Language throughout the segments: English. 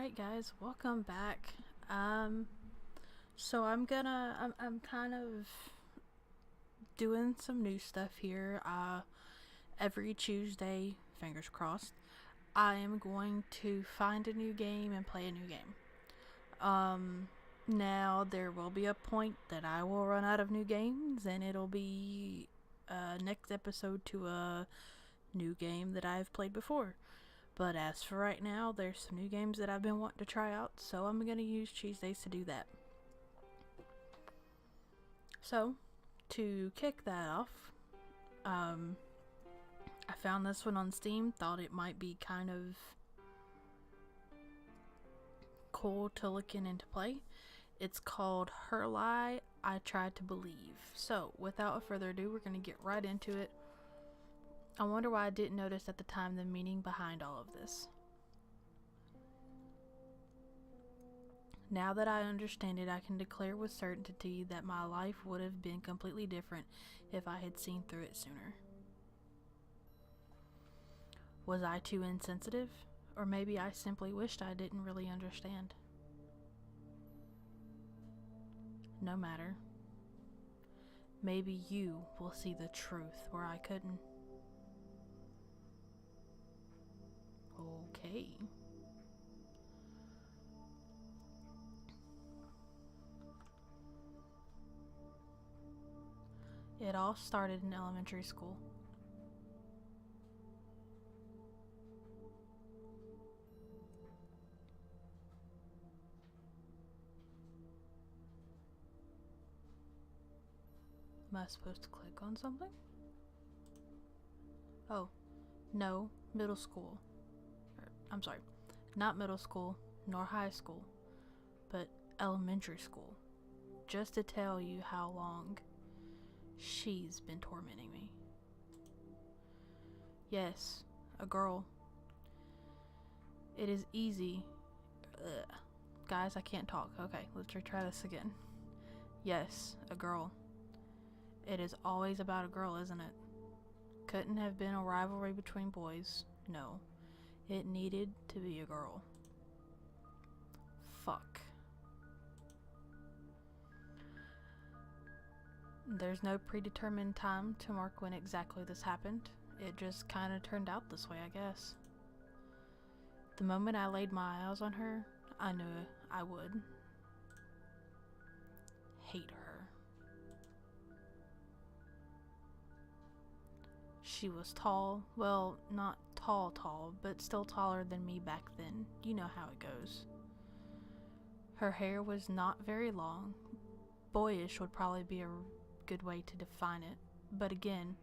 Alright guys, welcome back. I'm kind of doing some new stuff here. Every Tuesday, fingers crossed, I am going to find a new game and play a new game. Now there will be a point that I will run out of new games and it'll be next episode to a new game that I've played before. But as for right now, there's some new games that I've been wanting to try out, so I'm going to use Tuesdays to do that. So, to kick that off, I found this one on Steam, thought it might be kind of cool to look in and to play. It's called Her Lie, I Tried to Believe. So, without further ado, we're going to get right into it. I wonder why I didn't notice at the time the meaning behind all of this. Now that I understand it, I can declare with certainty that my life would have been completely different if I had seen through it sooner. Was I too insensitive? Or maybe I simply wished I didn't really understand. No matter. Maybe you will see the truth where I couldn't. Okay. It all started in elementary school. Am I supposed to click on something? Oh, no, middle school. I'm sorry, not middle school, nor high school, but elementary school. Just to tell you how long she's been tormenting me. Yes, a girl. It is easy. Guys, I can't talk. Okay, let's retry this again. Yes, a girl. It is always about a girl, isn't it? Couldn't have been a rivalry between boys. No. It needed to be a girl. Fuck. There's no predetermined time to mark when exactly this happened. It just kind of turned out this way, I guess. The moment I laid my eyes on her, I knew I would hate her. She was tall, well, not tall, but still taller than me back then. You know how it goes. Her hair was not very long. Boyish would probably be a good way to define it. But again,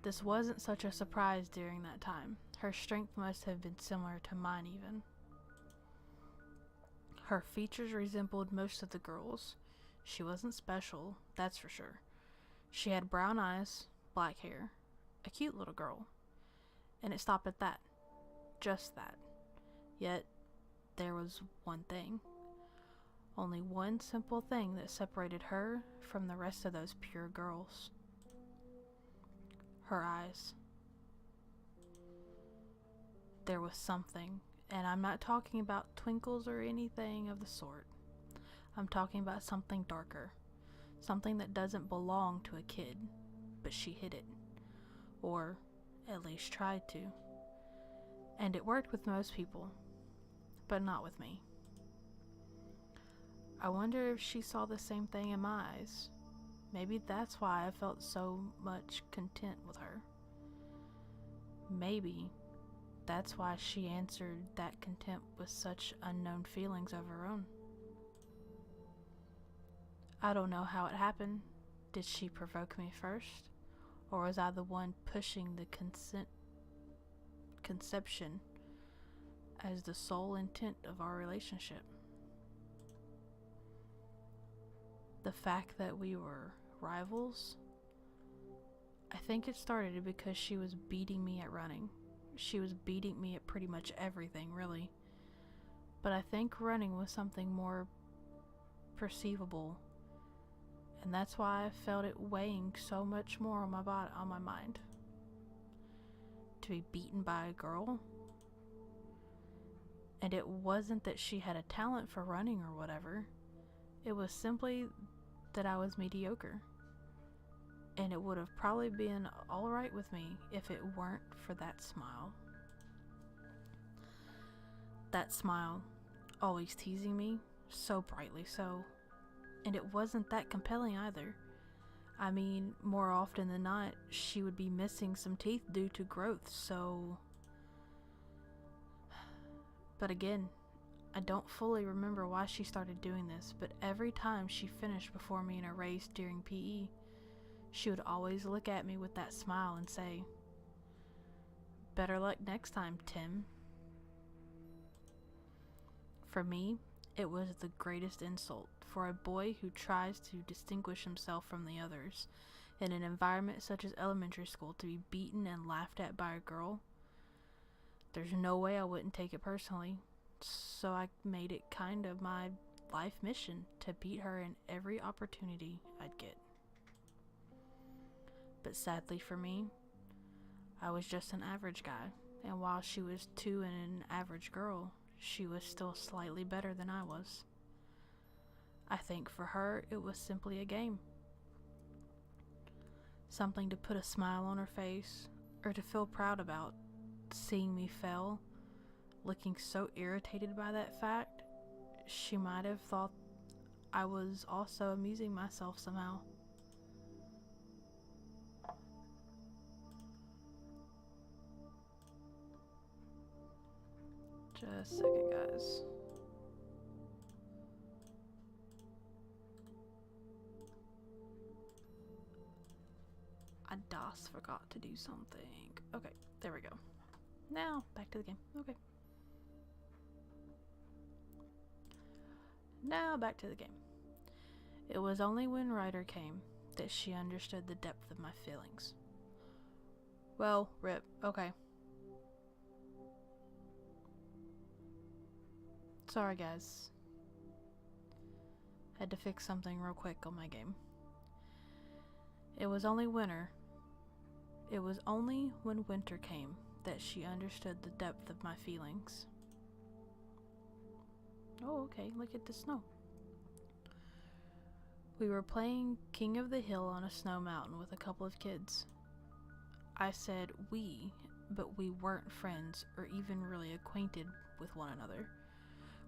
this wasn't such a surprise during that time. Her strength must have been similar to mine even. Her features resembled most of the girls. She wasn't special, that's for sure. She had brown eyes, black hair. A cute little girl. And it stopped at that. Just that. Yet, there was one thing. Only one simple thing that separated her from the rest of those pure girls. Her eyes. There was something, and I'm not talking about twinkles or anything of the sort. I'm talking about something darker. Something that doesn't belong to a kid, but she hid it. Or at least tried to. And it worked with most people, but not with me. I wonder if she saw the same thing in my eyes. Maybe that's why I felt so much content with her. Maybe that's why she answered that contempt with such unknown feelings of her own. I don't know how it happened. Did she provoke me first? Or was I the one pushing the conception as the sole intent of our relationship? The fact that we were rivals? I think it started because she was beating me at running. She was beating me at pretty much everything, really. But I think running was something more perceivable. And that's why I felt it weighing so much more on my mind. To be beaten by a girl And it wasn't that she had a talent for running or whatever. It was simply that I was mediocre. And it would have probably been alright with me if it weren't for that smile. That smile, always teasing me, so brightly so. And it wasn't that compelling either. I mean, more often than not, she would be missing some teeth due to growth, so... But again, I don't fully remember why she started doing this, but every time she finished before me in a race during PE, she would always look at me with that smile and say, "Better luck next time, Tim." For me, it was the greatest insult for a boy who tries to distinguish himself from the others in an environment such as elementary school to be beaten and laughed at by a girl. There's no way I wouldn't take it personally, so I made it kind of my life mission to beat her in every opportunity I'd get. But sadly for me, I was just an average guy, and while she was too an average girl, she was still slightly better than I was. I think for her, it was simply a game. Something to put a smile on her face, or to feel proud about. Seeing me fail, looking so irritated by that fact, she might have thought I was also amusing myself somehow. Just a second, guys. I just forgot to do something. Okay, there we go. Now, back to the game. Okay. Now, back to the game. It was only when Ryder came that she understood the depth of my feelings. Well, rip. Okay. Sorry, guys. Had to fix something real quick on my game. It was only when winter came that she understood the depth of my feelings. Oh, okay, look at the snow. We were playing King of the Hill on a snow mountain with a couple of kids. I said we, but we weren't friends or even really acquainted with one another.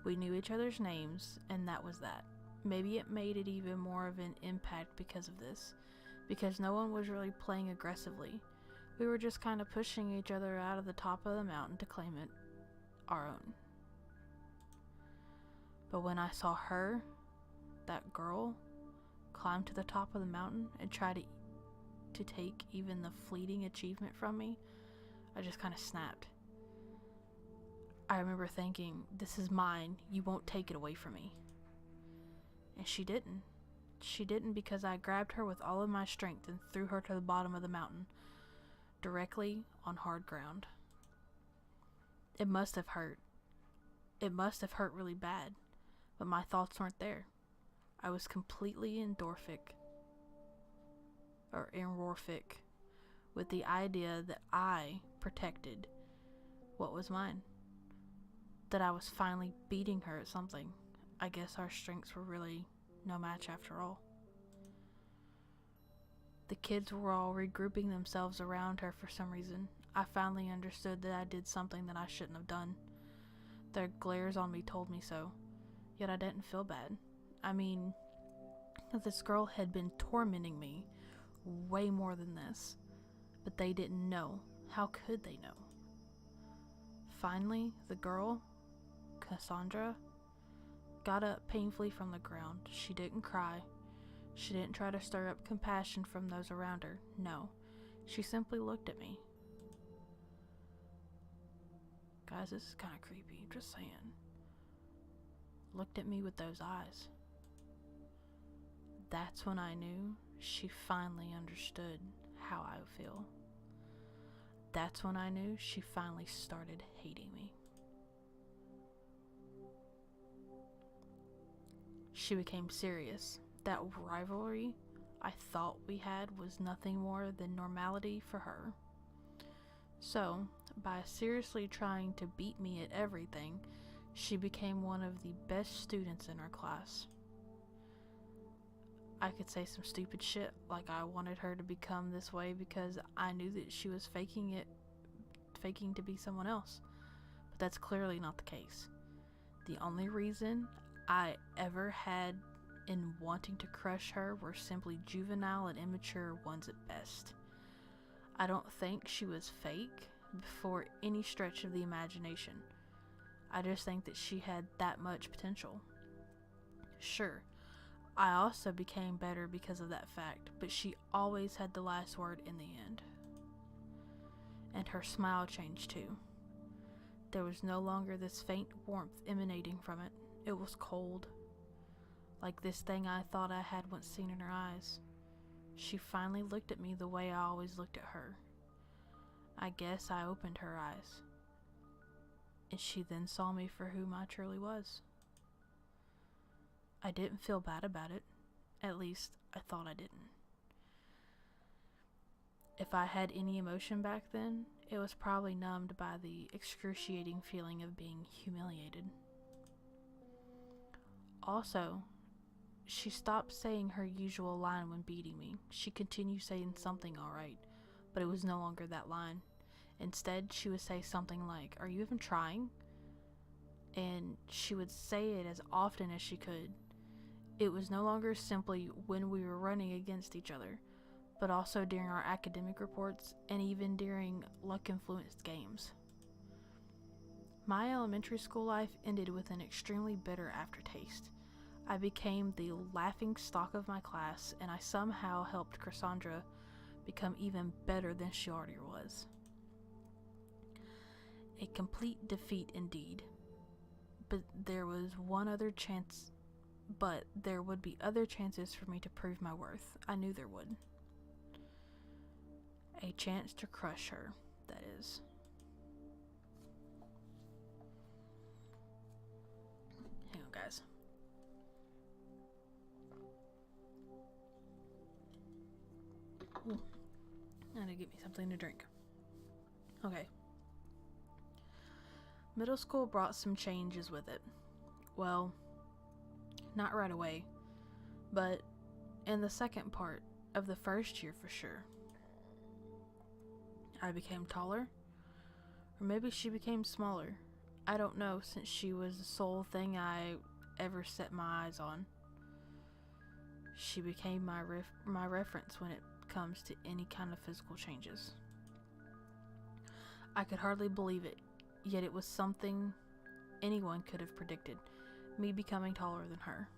We knew each other's names, and that was that. Maybe it made it even more of an impact because of this, because no one was really playing aggressively. We were just kind of pushing each other out of the top of the mountain to claim it our own. But when I saw her, that girl, climb to the top of the mountain and try to take even the fleeting achievement from me, I just kind of snapped. I remember thinking, this is mine, you won't take it away from me. And she didn't. She didn't, because I grabbed her with all of my strength and threw her to the bottom of the mountain, directly on hard ground. It must have hurt. It must have hurt really bad, but my thoughts weren't there. I was completely endorphic with the idea that I protected what was mine. That I was finally beating her at something. I guess our strengths were really no match after all. The kids were all regrouping themselves around her for some reason. I finally understood that I did something that I shouldn't have done. Their glares on me told me so, yet I didn't feel bad. I mean, this girl had been tormenting me way more than this, but they didn't know. How could they know? Finally, the girl, Cassandra, got up painfully from the ground. She didn't cry. She didn't try to stir up compassion from those around her. No, she simply looked at me. Guys, this is kind of creepy, just saying. Looked at me with those eyes. That's when I knew she finally understood how I feel. That's when I knew she finally started hating me. She became serious. That rivalry I thought we had was nothing more than normality for her. So, by seriously trying to beat me at everything, She became one of the best students in our class. I could say some stupid shit like I wanted her to become this way because I knew that she was faking to be someone else. But that's clearly not the case. The only reason I ever had in wanting to crush her were simply juvenile and immature ones at best. I don't think she was fake for any stretch of the imagination. I just think that she had that much potential. Sure, I also became better because of that fact, but she always had the last word in the end. And her smile changed too. There was no longer this faint warmth emanating from it. It was cold, like this thing I thought I had once seen in her eyes. She finally looked at me the way I always looked at her. I guess I opened her eyes, and she then saw me for whom I truly was. I didn't feel bad about it. At least, I thought I didn't. If I had any emotion back then, it was probably numbed by the excruciating feeling of being humiliated. Also, she stopped saying her usual line when beating me. She continued saying something alright, but it was no longer that line. Instead, she would say something like, "Are you even trying?" And she would say it as often as she could. It was no longer simply when we were running against each other, but also during our academic reports and even during luck-influenced games. My elementary school life ended with an extremely bitter aftertaste. I became the laughing stock of my class, and I somehow helped Cassandra become even better than she already was. A complete defeat indeed. But there would be other chances for me to prove my worth. I knew there would. A chance to crush her, that is. Hang on, guys. Ooh. I need to get me something to drink. Okay. Middle school brought some changes with it. Well, not right away, but in the second part of the first year for sure. I became taller, or maybe she became smaller. I don't know, since she was the sole thing I ever set my eyes on. She became my reference when it comes to any kind of physical changes. I could hardly believe it, yet it was something anyone could have predicted, me becoming taller than her.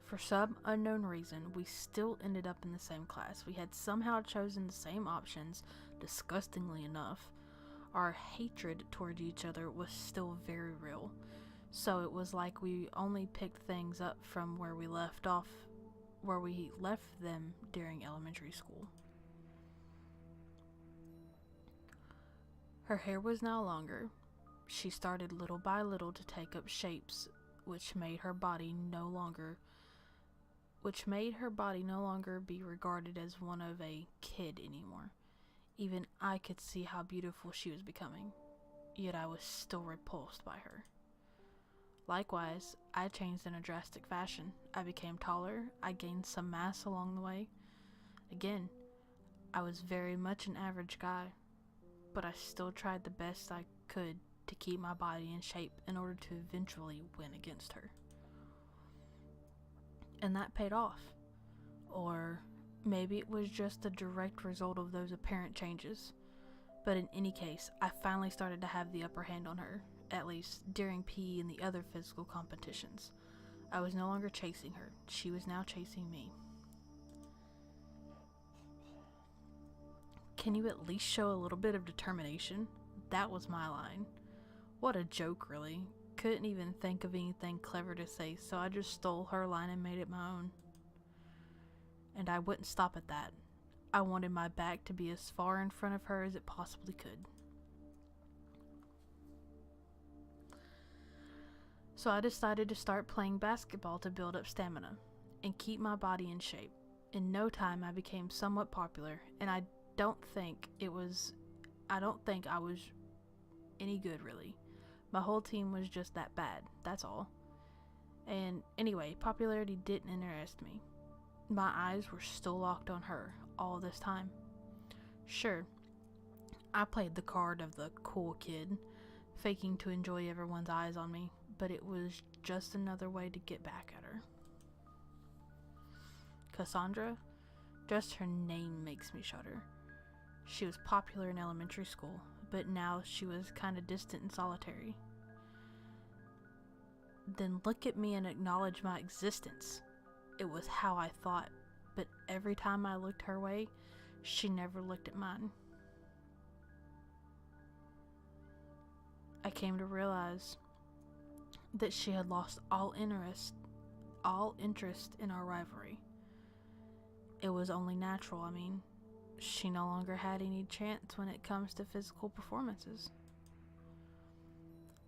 For some unknown reason, we still ended up in the same class. We had somehow chosen the same options, disgustingly enough. Our hatred toward each other was still very real, so it was like we only picked things up from where we left them during elementary school. Her hair was now longer. She started little by little to take up shapes which made her body no longer be regarded as one of a kid anymore. Even I could see how beautiful she was becoming, yet I was still repulsed by her. Likewise, I changed in a drastic fashion. I became taller, I gained some mass along the way. Again, I was very much an average guy, but I still tried the best I could to keep my body in shape in order to eventually win against her. And that paid off. Or maybe it was just a direct result of those apparent changes. But in any case, I finally started to have the upper hand on her, at least during PE and the other physical competitions. I was no longer chasing her. She was now chasing me. "Can you at least show a little bit of determination?" That was my line. What a joke, really. Couldn't even think of anything clever to say, so I just stole her line and made it my own. And I wouldn't stop at that. I wanted my back to be as far in front of her as it possibly could. So I decided to start playing basketball to build up stamina and keep my body in shape. In no time, I became somewhat popular, and I don't think I was any good, really. My whole team was just that bad, that's all. And anyway, popularity didn't interest me. My eyes were still locked on her all this time. Sure, I played the card of the cool kid, faking to enjoy everyone's eyes on me, but it was just another way to get back at her. Cassandra, just her name makes me shudder. She was popular in elementary school, but now she was kind of distant and solitary. Then look at me and acknowledge my existence. It was how I thought, but every time I looked her way, she never looked at mine. I came to realize that she had lost all interest in our rivalry. It was only natural, she no longer had any chance when it comes to physical performances.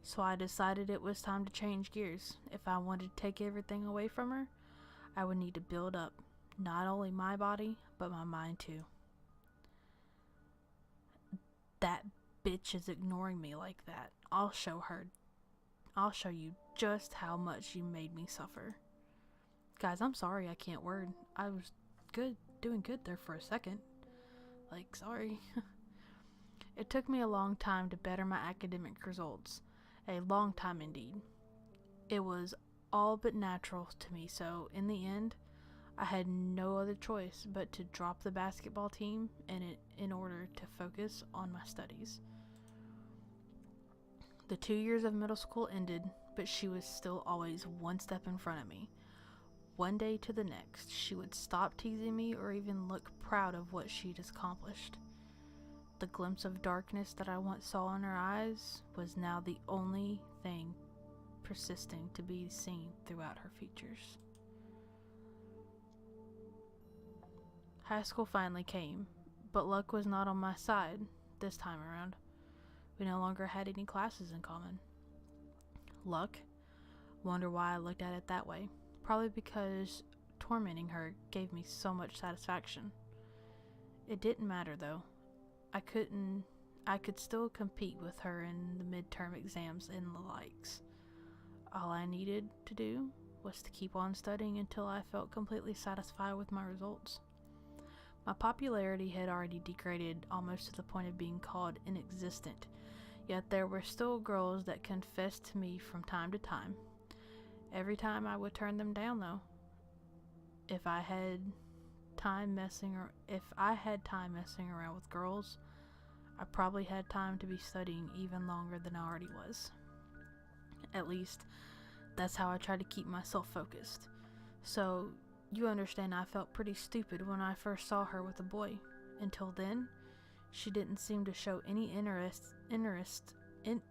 So I decided it was time to change gears. If I wanted to take everything away from her, I would need to build up not only my body, but my mind too. That bitch is ignoring me like that. I'll show you just how much you made me suffer. Guys, I'm sorry I can't word. I was doing good there for a second. Sorry. It took me a long time to better my academic results. A long time indeed. It was all but natural to me, so in the end, I had no other choice but to drop the basketball team in order to focus on my studies. The 2 years of middle school ended, but she was still always one step in front of me. One day to the next, she would stop teasing me or even look proud of what she'd accomplished. The glimpse of darkness that I once saw in her eyes was now the only thing persisting to be seen throughout her features. High school finally came, but luck was not on my side this time around. We no longer had any classes in common. Luck? Wonder why I looked at it that way. Probably because tormenting her gave me so much satisfaction. It didn't matter though. I could still compete with her in the midterm exams and the likes. All I needed to do was to keep on studying until I felt completely satisfied with my results. My popularity had already degraded almost to the point of being called inexistent, yet there were still girls that confessed to me from time to time. Every time I would turn them down though. If I had time messing around with girls, I probably had time to be studying even longer than I already was. At least, that's how I tried to keep myself focused. So, you understand I felt pretty stupid when I first saw her with a boy. Until then, she didn't seem to show any interest in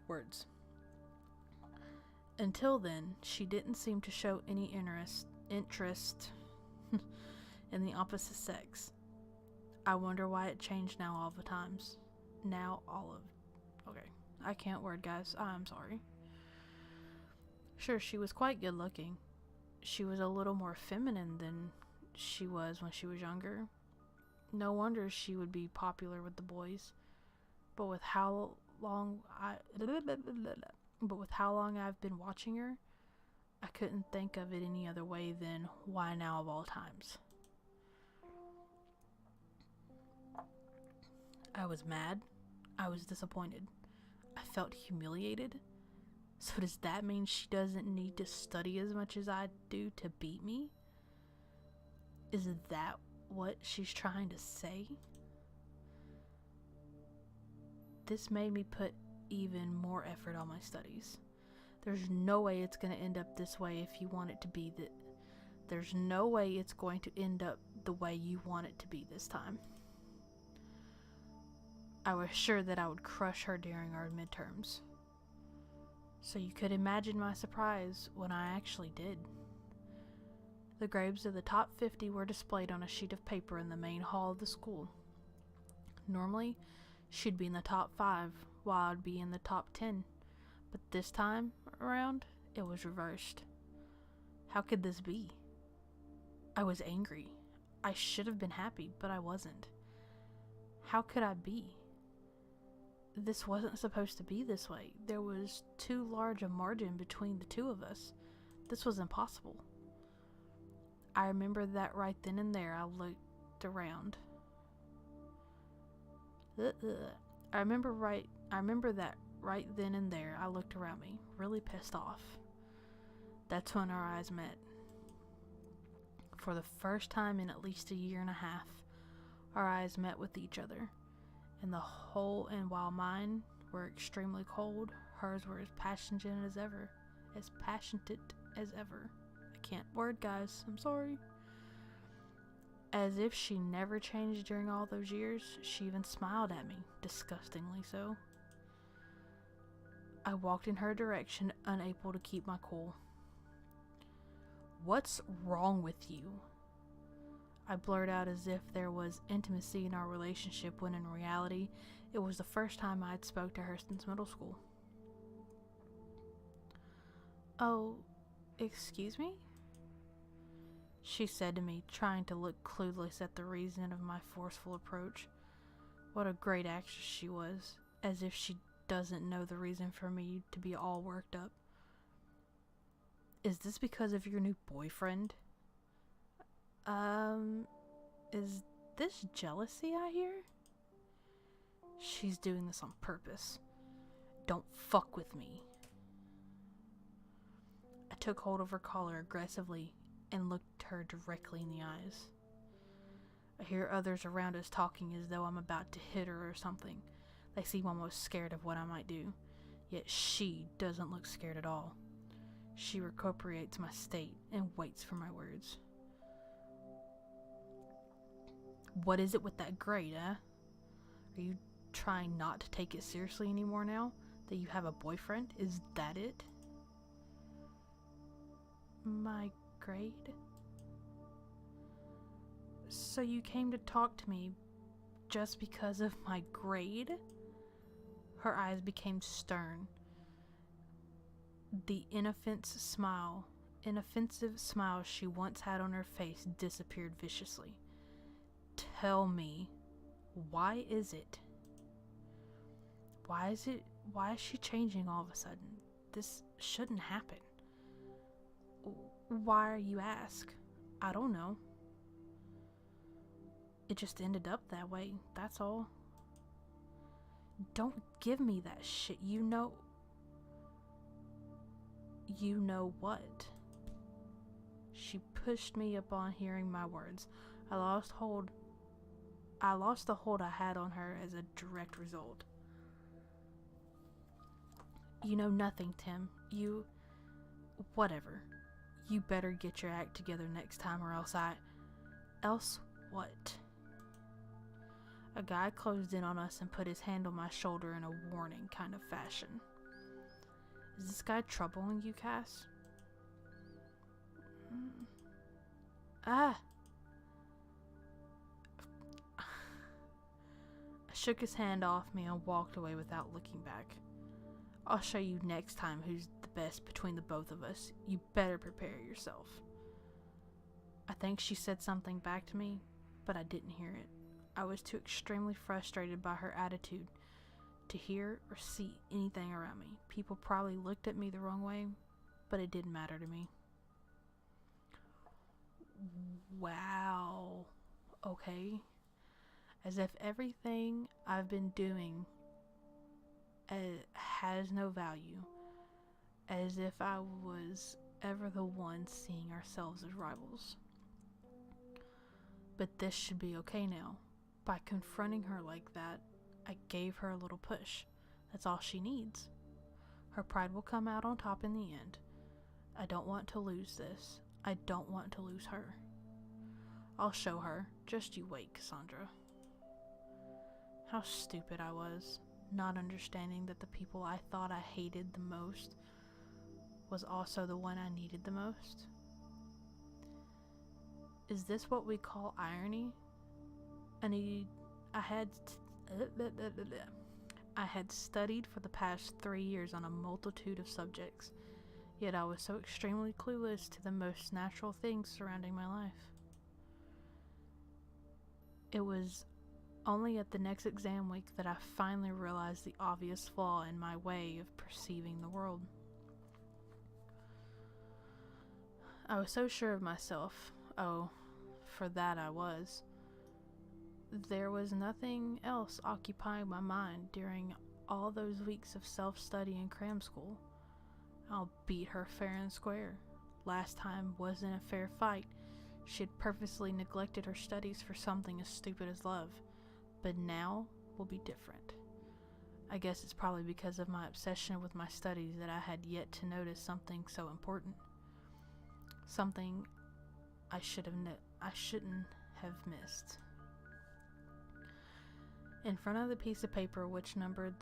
words. Until then, she didn't seem to show any interest in the opposite sex. I wonder why it changed now all the times. Okay, I can't word, guys. I'm sorry. Sure, she was quite good looking. She was a little more feminine than she was when she was younger. No wonder she would be popular with the boys. But with how long I've been watching her, I couldn't think of it any other way than why now of all times. I was mad. I was disappointed. I felt humiliated. So does that mean she doesn't need to study as much as I do to beat me? Is that what she's trying to say? This made me put even more effort on my studies. There's no way it's going to end up this way if you want it to be that. There's no way it's going to end up the way you want it to be this time. I was sure that I would crush her during our midterms. So you could imagine my surprise when I actually did. The grades of the top 50 were displayed on a sheet of paper in the main hall of the school. Normally, she'd be in the top 5, while I'd be in the top 10. But this time around, it was reversed. How could this be? I was angry. I should have been happy, but I wasn't. How could I be? This wasn't supposed to be this way. There was too large a margin between the two of us. This was impossible. I remember that right then and there I looked around. I remember that right then and there I looked around me, really pissed off. That's when our eyes met. For the first time in at least a year and a half, our eyes met with each other. And while mine were extremely cold, hers were as passionate as ever. I can't word, guys. I'm sorry. As if she never changed during all those years, she even smiled at me, disgustingly so. I walked in her direction, unable to keep my cool. "What's wrong with you?" I blurted out as if there was intimacy in our relationship when in reality, it was the first time I had spoke to her since middle school. "Oh, excuse me?" she said to me, trying to look clueless at the reason of my forceful approach. What a great actress she was, as if she doesn't know the reason for me to be all worked up. "Is this because of your new boyfriend?" Is this jealousy I hear?" "She's doing this on purpose. Don't fuck with me." I took hold of her collar aggressively and looked her directly in the eyes. I hear others around us talking as though I'm about to hit her or something. They seem almost scared of what I might do, yet she doesn't look scared at all. She recuperates my state and waits for my words. "What is it with that grade, eh? Are you trying not to take it seriously anymore now that you have a boyfriend? Is that it?" "My grade? So you came to talk to me just because of my grade?" Her eyes became stern. The inoffensive smile she once had on her face disappeared viciously. "Tell me, why is it? Why is she changing all of a sudden? This shouldn't happen." "Why, you ask? I don't know. It just ended up that way, that's all." "Don't give me that shit, you know." "You know what?" She pushed me upon hearing my words. I lost the hold I had on her as a direct result. "You know nothing, Tim. Whatever. You better get your act together next time or else Else what?" A guy closed in on us and put his hand on my shoulder in a warning kind of fashion. "Is this guy troubling you, Cass?" I shook his hand off me and walked away without looking back. "I'll show you next time who's the best between the both of us. You better prepare yourself." I think she said something back to me, but I didn't hear it. I was too extremely frustrated by her attitude to hear or see anything around me. People probably looked at me the wrong way, but it didn't matter to me. Wow. Okay. As if everything I've been doing has no value. As if I was ever the one seeing ourselves as rivals. But this should be okay now. By confronting her like that, I gave her a little push. That's all she needs. Her pride will come out on top in the end. I don't want to lose this. I don't want to lose her. I'll show her. Just you wait, Cassandra. How stupid I was, not understanding that the people I thought I hated the most was also the one I needed the most. Is this what we call irony? I had studied for the past 3 years on a multitude of subjects, yet I was so extremely clueless to the most natural things surrounding my life. It was Only at the next exam week that I finally realized the obvious flaw in my way of perceiving the world. I was so sure of myself. Oh, for that I was. There was nothing else occupying my mind during all those weeks of self-study and cram school. I'll beat her fair and square. Last time wasn't a fair fight. She had purposely neglected her studies for something as stupid as love. But now will be different. I guess it's probably because of my obsession with my studies that I had yet to notice something so important. Something I shouldn't have missed. In front of the piece of paper which numbered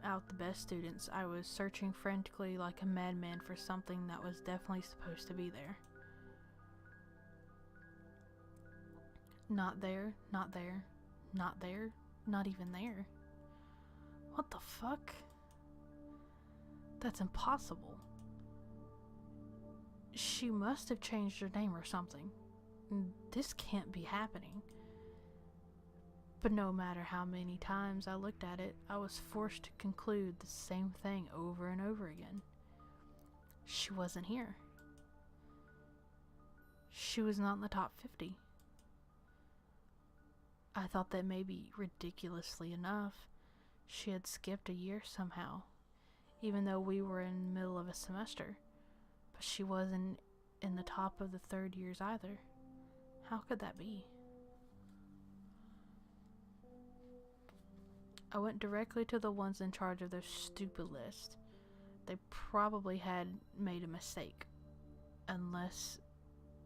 out the best students, I was searching frantically like a madman for something that was definitely supposed to be there. Not there, not there, not there, not even there. What the fuck? That's impossible. She must have changed her name or something. This can't be happening. But no matter how many times I looked at it, I was forced to conclude the same thing over and over again. She wasn't here. She was not in the top 50. I thought that maybe, ridiculously enough, she had skipped a year somehow, even though we were in the middle of a semester. But she wasn't in the top of the third years either. How could that be? I went directly to the ones in charge of their stupid list. They probably had made a mistake, unless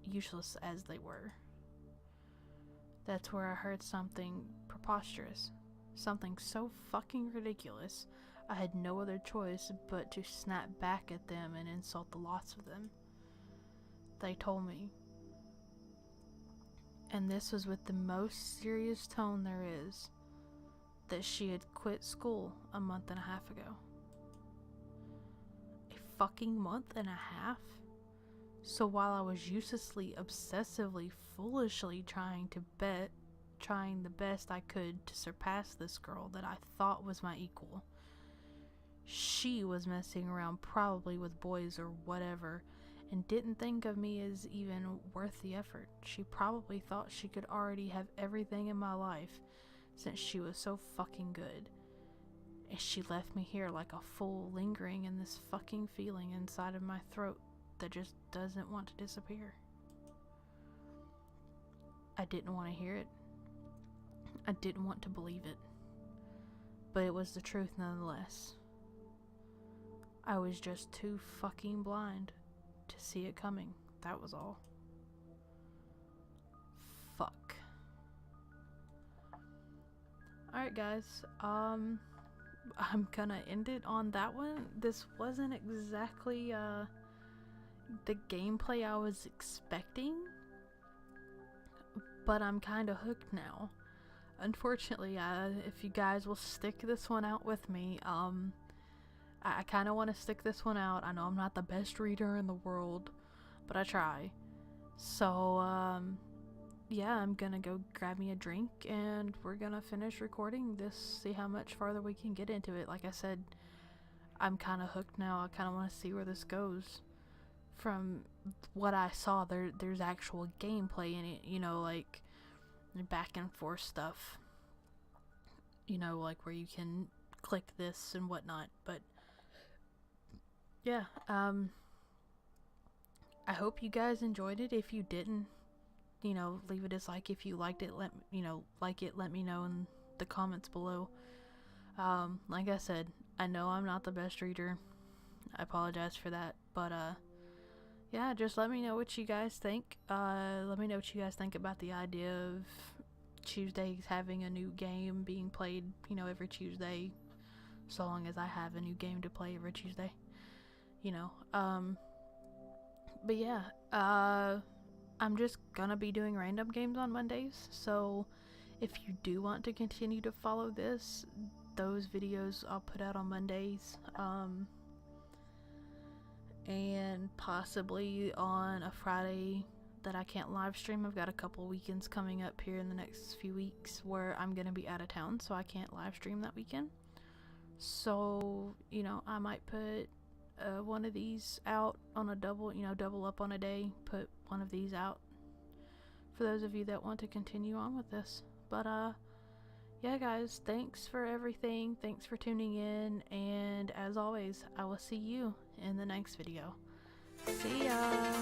useless as they were. That's where I heard something preposterous, something so fucking ridiculous, I had no other choice but to snap back at them and insult the lots of them. They told me, and this was with the most serious tone there is, that she had quit school a month and a half ago. A fucking month and a half? So while I was uselessly, obsessively, foolishly trying the best I could to surpass this girl that I thought was my equal, she was messing around probably with boys or whatever and didn't think of me as even worth the effort. She probably thought she could already have everything in my life since she was so fucking good. And she left me here like a fool, lingering in this fucking feeling inside of my throat that just doesn't want to disappear. I didn't want to hear it. I didn't want to believe it. But it was the truth nonetheless. I was just too fucking blind to see it coming. That was all. Fuck. Alright guys, I'm gonna end it on that one. This wasn't exactly the gameplay I was expecting, but I'm kinda hooked now. Unfortunately, if you guys will stick this one out with me, I kinda want to stick this one out. I know I'm not the best reader in the world, but I try. So, yeah, I'm gonna go grab me a drink and we're gonna finish recording this, see how much farther we can get into it. Like I said, I'm kinda hooked now. I kinda want to see where this goes. From what I saw, there's actual gameplay in it, you know, like back and forth stuff, you know, like where you can click this and whatnot. But yeah, I hope you guys enjoyed it. If you didn't, you know, leave it as like. If you liked it, let me know in the comments below. Like I said, I know I'm not the best reader. I apologize for that, but yeah, just let me know what you guys think. Let me know what you guys think about the idea of Tuesdays having a new game being played, you know, every Tuesday, so long as I have a new game to play every Tuesday, you know. But yeah, I'm just gonna be doing random games on Mondays, so if you do want to continue to follow this, those videos I'll put out on Mondays, and possibly on a Friday that I can't live stream. I've got a couple weekends coming up here in the next few weeks where I'm gonna be out of town, so I can't live stream that weekend. So, you know, I might put one of these out on a double, you know, double up on a day, put one of these out for those of you that want to continue on with this. But yeah guys, thanks for everything, thanks for tuning in, and as always, I will see you in the next video. See ya!